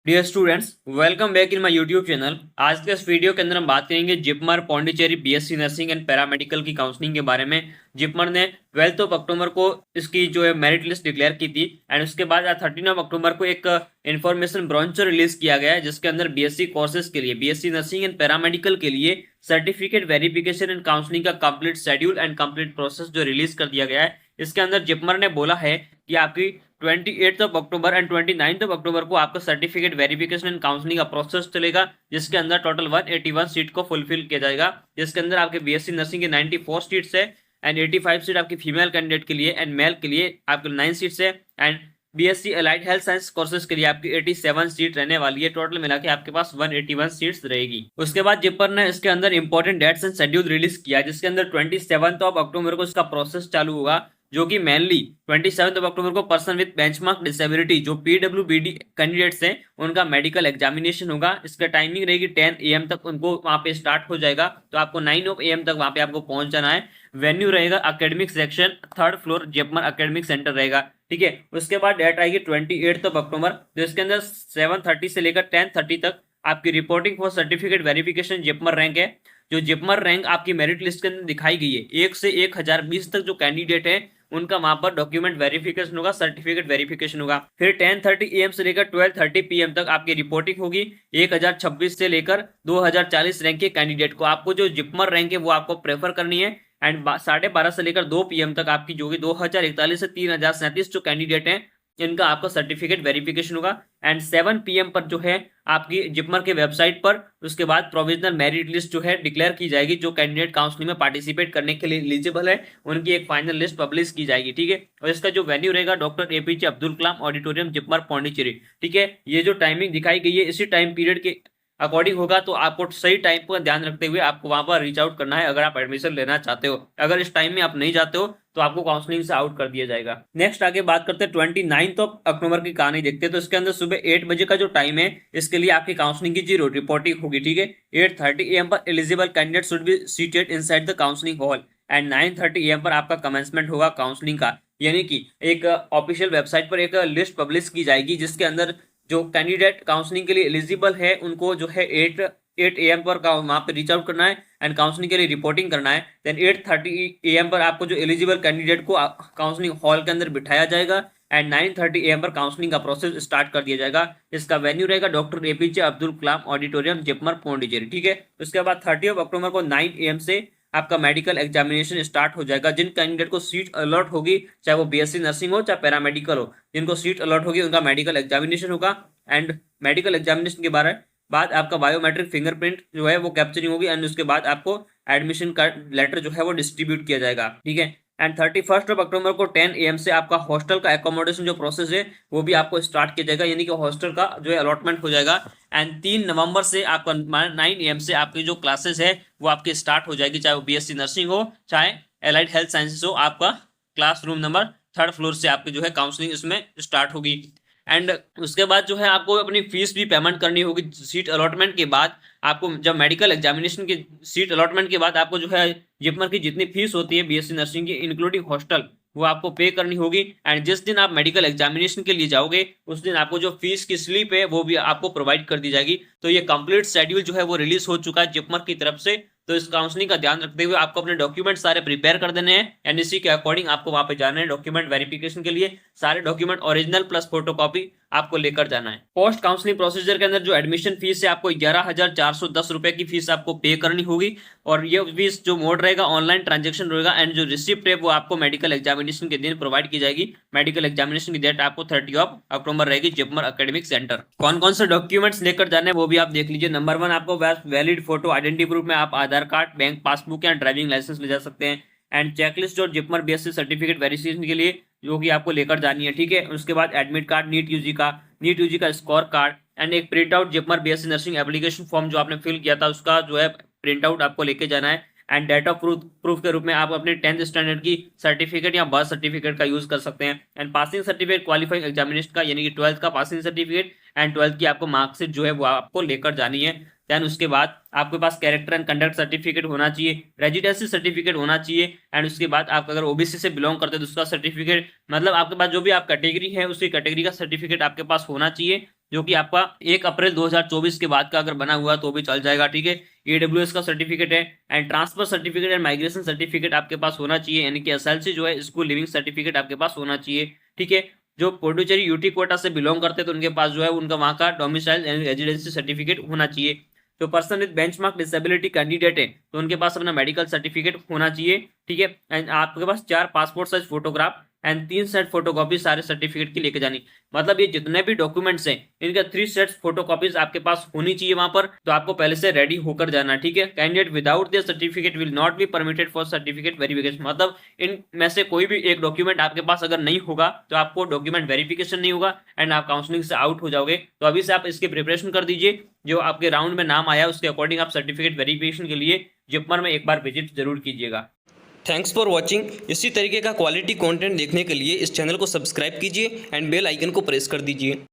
Dear students, welcome back in my YouTube channel. आज के इस वीडियो के अंदर हम बात करेंगे JIPMER Pondicherry BSc nursing and paramedical की काउंसलिंग के बारे में। जिपमर ने 12 अक्टूबर को इसकी जो है मेरिट लिस्ट डिक्लेयर की थी एंड उसके बाद 13 अक्टूबर को एक इन्फॉर्मेशन ब्रोशर रिलीज किया गया है, जिसके अंदर बीएससी कोर्सेज के लिए, बीएससी नर्सिंग एंड पैरामेडिकल के लिए सर्टिफिकेट वेरिफिकेशन एंड काउंसलिंग का complete schedule and complete process जो रिलीज कर दिया गया है। इसके अंदर जिपमर ने बोला है कि आपकी 28 अक्टूबर एंड 29 अक्टूबर को आपका सर्टिफिकेट वेरिफिकेशन एंड काउंसलिंग का प्रोसेस चलेगा, जिसके अंदर टोटल 181 सीट को फुलफिल किया जाएगा, जिसके अंदर आपके बीएससी नर्सिंग के 94 सीट्स है एंड 85 सीट आपकी फीमेल कैंडिडेट के लिए एंड मेल के लिए आपके 9 सीट्स है and BSc allied health science courses के लिए आपकी 87 सीट रहने वाली है। टोटल मिला के आपके पास 181 सीट्स रहेगी। उसके बाद जिपर ने इसके अंदर important dates and schedule release किया, जिसके अंदर 27 अक्टूबर को इसका प्रोसेस चालू होगा, जो कि मेनली 27 अक्टूबर को पर्सन विद बेंचमार्क डिसेबिलिटी जो पीडब्ल्यूबीडी कैंडिडेट्स हैं उनका मेडिकल एग्जामिनेशन होगा। इसका टाइमिंग रहेगी 10 AM तक उनको वहां पे स्टार्ट हो जाएगा, तो आपको 9 AM तक वहां पे आपको पहुंच जाना है। वेन्यू रहेगा academic section 3rd floor JIPMER academic centre रहेगा, ठीक है। उसके बाद डेट आएगी 28 अक्टूबर, तो इसके अंदर 7:30 से लेकर 10:30 तक आपकी reporting for certificate verification JIPMER rank है। जो जिपमर रैंक आपकी मेरिट लिस्ट के अंदर दिखाई गई है, 1 से 1020 तक जो कैंडिडेट है उनका वहां पर डॉक्यूमेंट वेरिफिकेशन होगा, सर्टिफिकेट वेरिफिकेशन होगा। फिर 10:30 AM से लेकर 12:30 PM तक आपकी रिपोर्टिंग होगी 1026 से लेकर 2040 रैंक के कैंडिडेट को। आपको जो जिपमर रैंक है वो आपको प्रेफर करनी है एंड 12:30 से लेकर 2 PM तक आपकी जो कि 2041 से 3037 जो कैंडिडेट हैं इनका आपका सर्टिफिकेट वेरिफिकेशन होगा एंड 7 PM पर जो है आपकी जिपमर के वेबसाइट पर उसके बाद प्रोविजनल मेरिट लिस्ट जो है डिक्लेयर की जाएगी। जो कैंडिडेट काउंसलिंग में पार्टिसिपेट करने के लिए एलिजिबल है उनकी एक फाइनल लिस्ट पब्लिश की जाएगी, ठीक है। और इसका जो वेन्यू रहेगा doctor APJ Abdul Kalam auditorium JIPMER Pondicherry, ठीक है। ये जो टाइमिंग दिखाई गई है इसी टाइम पीरियड के अकॉर्डिंग होगा, तो आपको सही टाइम का ध्यान रखते हुए आपको वहां पर रीच आउट करना है अगर आप एडमिशन लेना चाहते हो। अगर इस टाइम में आप नहीं जाते हो तो आपको काउंसलिंग से आउट कर दिया जाएगा। नेक्स्ट आगे बात करते हैं 29 अक्टूबर की कहानी देखते हैं। तो इसके अंदर सुबह 8 बजे का जो टाइम है इसके लिए आपकी काउंसलिंग की जीरो रिपोर्टिंग होगी, ठीक है। 8:30 AM पर eligible candidate should be seated inside the counselling hall and 9:30 AM पर आपका कमेंसमेंट होगा काउंसलिंग का, यानी कि एक ऑफिशियल वेबसाइट पर एक लिस्ट पब्लिश की जाएगी जिसके अंदर जो कैंडिडेट काउंसलिंग के लिए एलिजिबल है उनको जो है 8 AM पर वहां पे रीच आउट करना है एंड काउंसलिंग के लिए रिपोर्टिंग करना है। देन 8:30 AM पर आपको जो एलिजिबल कैंडिडेट को काउंसलिंग हॉल के अंदर बिठाया जाएगा एंड 9:30 AM पर काउंसलिंग का प्रोसेस स्टार्ट कर दिया जाएगा। इसका वेन्यू रहेगा doctor APJ Abdul Kalam auditorium JIPMER Pondicherry, ठीक है। उसके बाद 30 अक्टूबर को 9 AM से आपका मेडिकल एग्जामिनेशन स्टार्ट हो जाएगा। जिन कैंडिडेट को सीट अलॉट होगी, चाहे वो बीएससी नर्सिंग हो चाहे पैरामेडिकल हो, जिनको सीट अलॉट होगी उनका मेडिकल एग्जामिनेशन होगा एंड मेडिकल एग्जामिनेशन के बाद आपका बायोमेट्रिक फिंगरप्रिंट जो है वो कैप्चरिंग होगी एंड उसके बाद आपको एडमिशन कार्ड लेटर जो है वो डिस्ट्रीब्यूट किया जाएगा, ठीक है। एंड 31 अक्टूबर को 10 AM से आपका हॉस्टल का एकोमोडेशन जो प्रोसेस है वो भी आपको स्टार्ट किया जाएगा, यानी कि हॉस्टल का जो है अलॉटमेंट हो जाएगा एंड 3 नवंबर से आपका 9 AM से आपकी जो क्लासेस है वो आपकी स्टार्ट हो जाएगी, चाहे वो बीएससी नर्सिंग हो चाहे एलाइड हेल्थ साइंसेज हो। आपका क्लासरूम नंबर 3rd फ्लोर से आपकी जो है काउंसलिंग इसमें स्टार्ट होगी एंड उसके बाद जो है आपको अपनी फीस भी पेमेंट करनी होगी। सीट अलॉटमेंट के बाद आपको जब मेडिकल एग्जामिनेशन के सीट अलॉटमेंट के बाद आपको जो है जिपमर की जितनी फीस होती है बीएससी नर्सिंग की इंक्लूडिंग हॉस्टल वो आपको पे करनी होगी एंड जिस दिन आप मेडिकल एग्जामिनेशन के लिए जाओगे उस दिन आपको जो फीस की स्लिप है वो भी आपको प्रोवाइड कर दी जाएगी। तो ये कंप्लीट शेड्यूल जो है वो रिलीज हो चुका है जिपमर की तरफ से। तो इस काउंसलिंग का ध्यान रखते हुए आपको अपने डॉक्यूमेंट सारे प्रिपेयर कर देने हैं एंड इसी के अकॉर्डिंग आपको वहां पे जाना है डॉक्यूमेंट वेरिफिकेशन के लिए। सारे डॉक्यूमेंट ओरिजिनल प्लस फोटोकॉपी आपको लेकर जाना है। पोस्ट काउंसलिंग प्रोसीजर के अंदर जो एडमिशन फीस है आपको 11,410 रुपए की फीस आपको पे करनी होगी और ये फीस जो मोड रहेगा ऑनलाइन ट्रांजेक्शन रहेगा एंड जो रिसिप्ट है वो आपको मेडिकल एग्जामिनेशन के दिन प्रोवाइड की जाएगी। मेडिकल एग्जामिनेशन की डेट आपको 30 अक्टूबर रहेगी जिपमर एकेडमिक सेंटर। कौन कौन से डॉक्यूमेंट्स लेकर जाने वो भी आप देख लीजिए। नंबर 1 आपको वैलिड फोटो आइडेंटिटी प्रूफ में आप आधार कार्ड, बैंक पासबुक या ड्राइविंग लाइसेंस ले जा सकते हैं एंड चेकलिस्ट और जिपमर बीएससी सर्टिफिकेट वेरिफिकेशन के लिए जो कि आपको लेकर जानी है, ठीक है। उसके बाद एडमिट कार्ड, नीट यूजी का स्कोर कार्ड एंड एक print out JIPMER BSc nursing application form जो आपने फिल किया था उसका जो है प्रिंट आउट आपको लेके जाना है एंड डेटा प्रूफ के रूप में आप अपने 10th स्टैंडर्ड की सर्टिफिकेट या बर्थ सर्टिफिकेट का यूज कर सकते हैं and passing certificate qualifying examination का, यानी कि 12th का पासिंग सर्टिफिकेट एंड 12th की आपको मार्कशीट जो है वो आपको लेकर जानी है। देन उसके बाद आपके पास कैरेक्टर एंड कंडक्ट सर्टिफिकेट होना चाहिए, रेजिडेंसी सर्टिफिकेट होना चाहिए, एंड उसके बाद आप अगर ओबीसी से बिलोंग करते हैं तो उसका सर्टिफिकेट, मतलब आपके पास जो भी आप कैटेगरी है उसी कैटेगरी का सर्टिफिकेट आपके पास होना चाहिए, जो कि आपका 1 अप्रैल 2024 के बाद का अगर बना हुआ तो भी चल जाएगा, ठीक है। ईडब्ल्यूएस का सर्टिफिकेट है, and transfer certificate and migration certificate आपके पास होना चाहिए, यानी कि एसएलसी जो है स्कूल लिविंग सर्टिफिकेट आपके पास होना चाहिए, ठीक है। जो पुडुचेरी यूटी कोटा से बिलोंग करते हैं तो उनके पास जो है उनका वहां का डोमिसाइल एंड रेजिडेंसी सर्टिफिकेट होना चाहिए। जो person with benchmark disability candidate है तो उनके पास अपना मेडिकल सर्टिफिकेट होना चाहिए, ठीक है। एंड आपके पास 4 passport size photograph and 3 set photocopy सारे सर्टिफिकेट की लेके जानी, मतलब ये जितने भी डॉक्यूमेंट्स हैं इनका 3 सेट्स फोटोकॉपीज आपके पास होनी चाहिए वहां पर, तो आपको पहले से रेडी होकर जाना, ठीक है। Candidate without this certificate will not be permitted for certificate verification, मतलब इनमें से कोई भी एक डॉक्यूमेंट आपके पास अगर नहीं होगा तो आपको डॉक्यूमेंट वेरिफिकेशन नहीं होगा एंड आप काउंसलिंग से आउट हो जाओगे। तो अभी से आप इसकी प्रिपरेशन कर दीजिए, जो आपके राउंड में नाम आया उसके अकॉर्डिंग आप सर्टिफिकेट वेरिफिकेशन के लिए जिपमर में एक बार विजिट जरूर कीजिएगा। Thanks for watching. इसी तरीके का क्वालिटी कंटेंट देखने के लिए इस चैनल को सब्सक्राइब कीजिए एंड बेल आइकन को प्रेस कर दीजिए।